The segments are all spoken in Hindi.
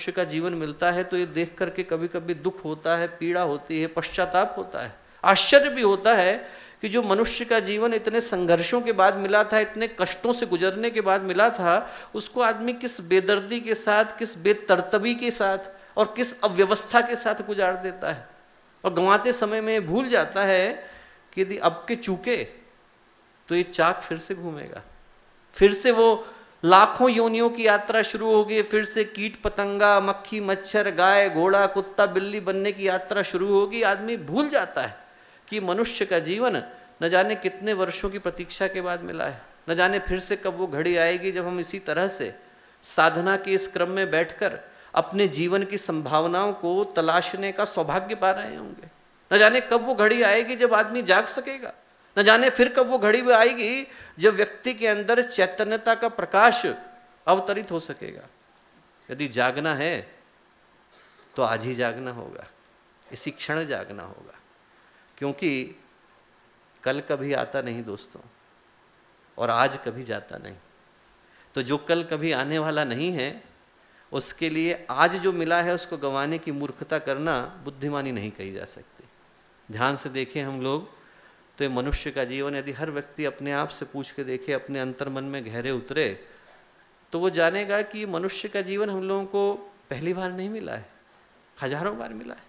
मनुष्य का जीवन मिलता है तो ये देख करके कभी कभी दुख होता है, पीड़ा होती है, पश्चाताप होता है, आश्चर्य भी होता है कि जो मनुष्य का जीवन इतने संघर्षों के बाद मिला था, इतने कष्टों से गुजरने के बाद मिला था, उसको आदमी किस बेदर्दी के साथ, किस बेतरतबी के साथ और किस अव्यवस्था के साथ गुजार देता है। और गंवाते समय में भूल जाता है कि यदि अब के चूके तो ये चाक फिर से घूमेगा, फिर से वो लाखों योनियों की यात्रा शुरू होगी, फिर से कीट पतंगा, मक्खी मच्छर, गाय घोड़ा कुत्ता बिल्ली बनने की यात्रा शुरू होगी। आदमी भूल जाता है कि मनुष्य का जीवन न जाने कितने वर्षों की प्रतीक्षा के बाद मिला है, न जाने फिर से कब वो घड़ी आएगी जब हम इसी तरह से साधना के इस क्रम में बैठकर अपने जीवन की संभावनाओं को तलाशने का सौभाग्य पा रहे होंगे। न जाने कब वो घड़ी आएगी जब आदमी जाग सकेगा, न जाने फिर कब वो घड़ी भी आएगी जब व्यक्ति के अंदर चैतन्यता का प्रकाश अवतरित हो सकेगा। यदि जागना है तो आज ही जागना होगा, इसी क्षण जागना होगा, क्योंकि कल कभी आता नहीं दोस्तों, और आज कभी जाता नहीं। तो जो कल कभी आने वाला नहीं है उसके लिए आज जो मिला है उसको गंवाने की मूर्खता करना बुद्धिमानी नहीं कही जा सकती। ध्यान से देखें हम लोग तो ये मनुष्य का जीवन यदि हर व्यक्ति अपने आप से पूछ के देखे, अपने अंतर्मन में गहरे उतरे, तो वो जानेगा कि मनुष्य का जीवन हम लोगों को पहली बार नहीं मिला है, हजारों बार मिला है।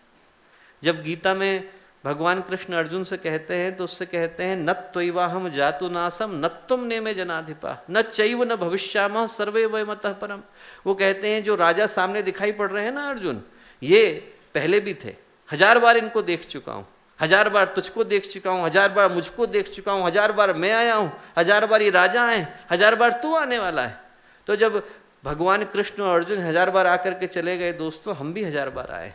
जब गीता में भगवान कृष्ण अर्जुन से कहते हैं तो उससे कहते हैं न त्वैवाहम जातु नासम न तुम नेमे जनाधिपा न चैव न भविष्यामः सर्वे वयमतः परम। वो कहते हैं जो राजा सामने दिखाई पड़ रहे हैं ना अर्जुन, ये पहले भी थे, 1000 बार इनको देख चुका हूं, 1000 बार तुझको देख चुका हूं, 1000 बार मुझको देख चुका हूं, 1000 बार मैं आया हूं, 1000 बार ये राजा आए, 1000 बार तू आने वाला है। तो जब भगवान कृष्ण और अर्जुन 1000 बार आकर के चले गए दोस्तों, हम भी 1000 बार आए,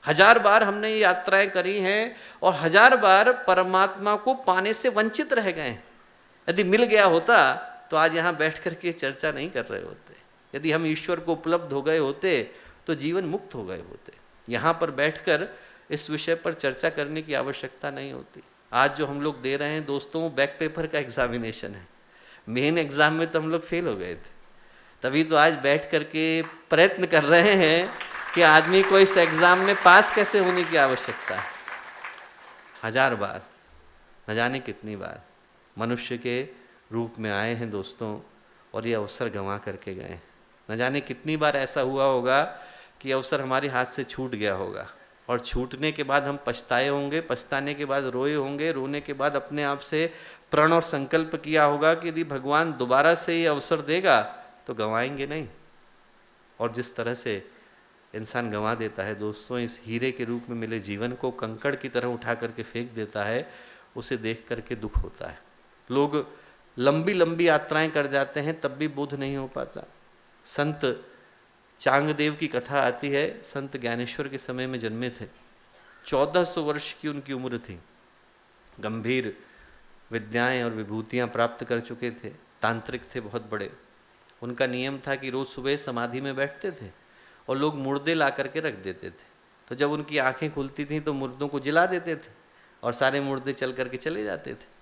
1000 बार हमने ये यात्राएं करी हैं और 1000 बार परमात्मा को पाने से वंचित रह गए। यदि मिल गया होता तो आज यहाँ बैठ करके चर्चा नहीं कर रहे होते, यदि हम ईश्वर को उपलब्ध हो गए होते तो जीवन मुक्त हो गए होते। यहाँ पर बैठकर इस विषय पर चर्चा करने की आवश्यकता नहीं होती। आज जो हम लोग दे रहे हैं दोस्तों बैक पेपर का एग्जामिनेशन है, मेन एग्जाम में तो हम लोग फेल हो गए थे, तभी तो आज बैठ करके प्रयत्न कर रहे हैं कि आदमी को इस एग्जाम में पास कैसे होने की आवश्यकता है। 1000 बार, न जाने कितनी बार मनुष्य के रूप में आए हैं दोस्तों और ये अवसर गंवा करके गए। न जाने कितनी बार ऐसा हुआ होगा कि अवसर हमारे हाथ से छूट गया होगा और छूटने के बाद हम पछताए होंगे, पछताने के बाद रोए होंगे, रोने के बाद अपने आप से प्रण और संकल्प किया होगा कि यदि भगवान दोबारा से ये अवसर देगा तो गंवाएंगे नहीं। और जिस तरह से इंसान गंवा देता है दोस्तों, इस हीरे के रूप में मिले जीवन को कंकड़ की तरह उठा करके फेंक देता है, उसे देख करके दुख होता है। लोग लंबी लंबी यात्राएं कर जाते हैं तब भी बोध नहीं हो पाता। संत चांगदेव की कथा आती है, संत ज्ञानेश्वर के समय में जन्मे थे, 1400 वर्ष की उनकी उम्र थी, गंभीर विद्याएं और विभूतियां प्राप्त कर चुके थे, तांत्रिक थे बहुत बड़े। उनका नियम था कि रोज सुबह समाधि में बैठते थे और लोग मुर्दे ला करके रख देते थे, तो जब उनकी आंखें खुलती थीं तो मुर्दों को जिला देते थे और सारे मुर्दे चल करके चले जाते थे।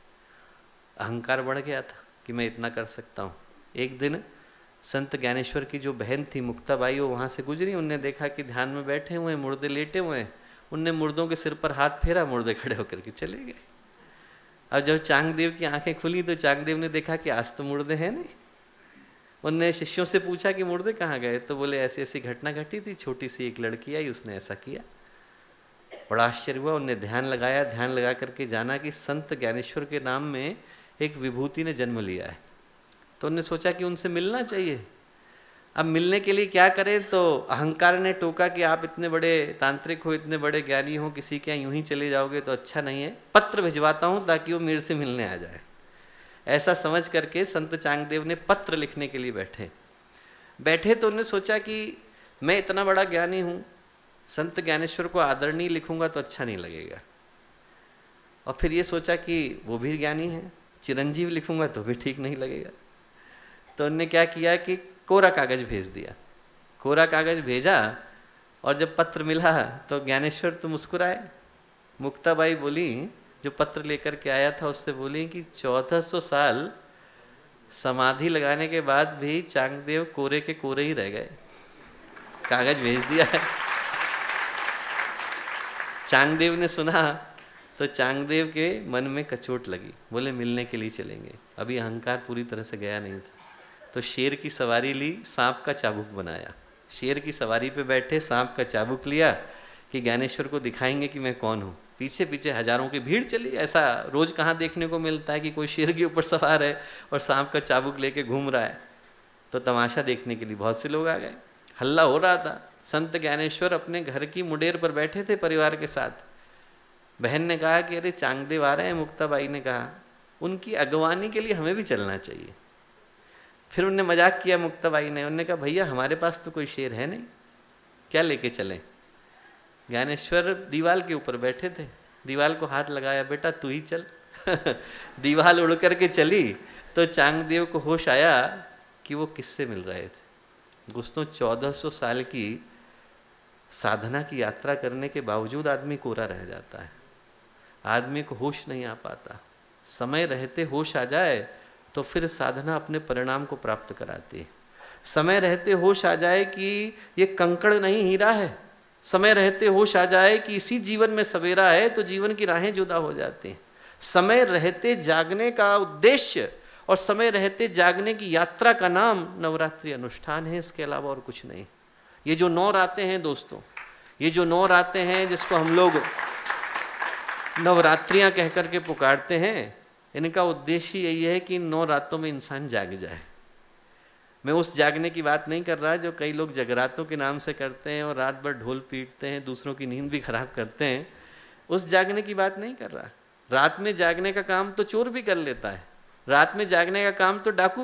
अहंकार बढ़ गया था कि मैं इतना कर सकता हूँ। एक दिन संत ज्ञानेश्वर की जो बहन थी मुक्ताबाई, वो वहाँ से गुजरी, उनने देखा कि ध्यान में बैठे हुए हैं, मुर्दे लेटे हुए हैं, उनने मुर्दों के सिर पर हाथ फेरा, मुर्दे खड़े होकर के चले गए। अब जब चांगदेव की आंखें खुली तो चांगदेव ने देखा कि आज तो मुर्दे हैं नहीं। उनने शिष्यों से पूछा कि मुर्दे कहाँ गए, तो बोले ऐसी ऐसी घटना घटी थी, छोटी सी एक लड़की आई, उसने ऐसा किया। बड़ा आश्चर्य हुआ, उनने ध्यान लगाया, ध्यान लगा करके जाना कि संत ज्ञानेश्वर के नाम में एक विभूति ने जन्म लिया है। तो उन्होंने सोचा कि उनसे मिलना चाहिए। अब मिलने के लिए क्या करें, तो अहंकार ने टोका कि आप इतने बड़े तांत्रिक हो, इतने बड़े ज्ञानी हो, किसी के यहाँ यूं ही चले जाओगे तो अच्छा नहीं है, पत्र भिजवाता हूँ ताकि वो मेरे से मिलने आ जाए। ऐसा समझ करके संत चांगदेव ने पत्र लिखने के लिए बैठे तो उन्होंने सोचा कि मैं इतना बड़ा ज्ञानी हूँ, संत ज्ञानेश्वर को आदरणीय लिखूंगा तो अच्छा नहीं लगेगा। और फिर ये सोचा कि वो भी ज्ञानी है, चिरंजीव लिखूंगा तो भी ठीक नहीं लगेगा। तो उन्होंने क्या किया कि कोरा कागज भेज दिया। कोरा कागज भेजा और जब पत्र मिला तो ज्ञानेश्वर तो मुस्कुराए। मुक्ताबाई बोली, जो पत्र लेकर के आया था उससे बोली कि 1400 साल समाधि लगाने के बाद भी चांगदेव कोरे के कोरे ही रह गए, कागज भेज दिया है। चांगदेव ने सुना तो चांगदेव के मन में कचोट लगी, बोले मिलने के लिए चलेंगे। अभी अहंकार पूरी तरह से गया नहीं था, तो शेर की सवारी ली, सांप का चाबुक बनाया। शेर की सवारी पे बैठे, सांप का चाबुक लिया कि ज्ञानेश्वर को दिखाएंगे कि मैं कौन हूँ। पीछे पीछे हजारों की भीड़ चली। ऐसा रोज कहाँ देखने को मिलता है कि कोई शेर के ऊपर सवार है और सांप का चाबुक लेके घूम रहा है। तो तमाशा देखने के लिए बहुत से लोग आ गए, हल्ला हो रहा था। संत ज्ञानेश्वर अपने घर की मुडेर पर बैठे थे परिवार के साथ। बहन ने कहा कि अरे चांगदेव आ रहे हैं। मुक्ताबाई ने कहा उनकी अगवानी के लिए हमें भी चलना चाहिए। फिर उनने मजाक किया मुक्ताबाई ने, उन्होंने कहा भैया हमारे पास तो कोई शेर है नहीं, क्या लेके चलें। ज्ञानेश्वर दीवाल के ऊपर बैठे थे, दीवाल को हाथ लगाया, बेटा तू ही चल। दीवाल उड़ करके चली तो चांगदेव को होश आया कि वो किससे मिल रहे थे। दोस्तों 1400 साल की साधना की यात्रा करने के बावजूद आदमी कोरा रह जाता है, आदमी को होश नहीं आ पाता। समय रहते होश आ जाए तो फिर साधना अपने परिणाम को प्राप्त कराती है। समय रहते होश आ जाए कि ये कंकड़ नहीं हीरा है, समय रहते होश आ जाए कि इसी जीवन में सवेरा है, तो जीवन की राहें जुदा हो जाती हैं। समय रहते जागने का उद्देश्य और समय रहते जागने की यात्रा का नाम नवरात्रि अनुष्ठान है, इसके अलावा और कुछ नहीं। ये जो 9 रातें हैं दोस्तों, ये जो 9 रातें हैं जिसको हम लोग नवरात्रियां कह करके पुकारते हैं, इनका उद्देश्य यही है कि 9 रातों में इंसान जाग जाए। मैं उस जागने की बात नहीं कर रहा जो कई लोग जगरातों के नाम से करते हैं और रात भर ढोल पीटते हैं, दूसरों की नींद भी खराब करते हैं। उस जागने की बात नहीं कर रहा। रात में जागने का काम तो चोर भी कर लेता है, रात में जागने का काम तो डाकू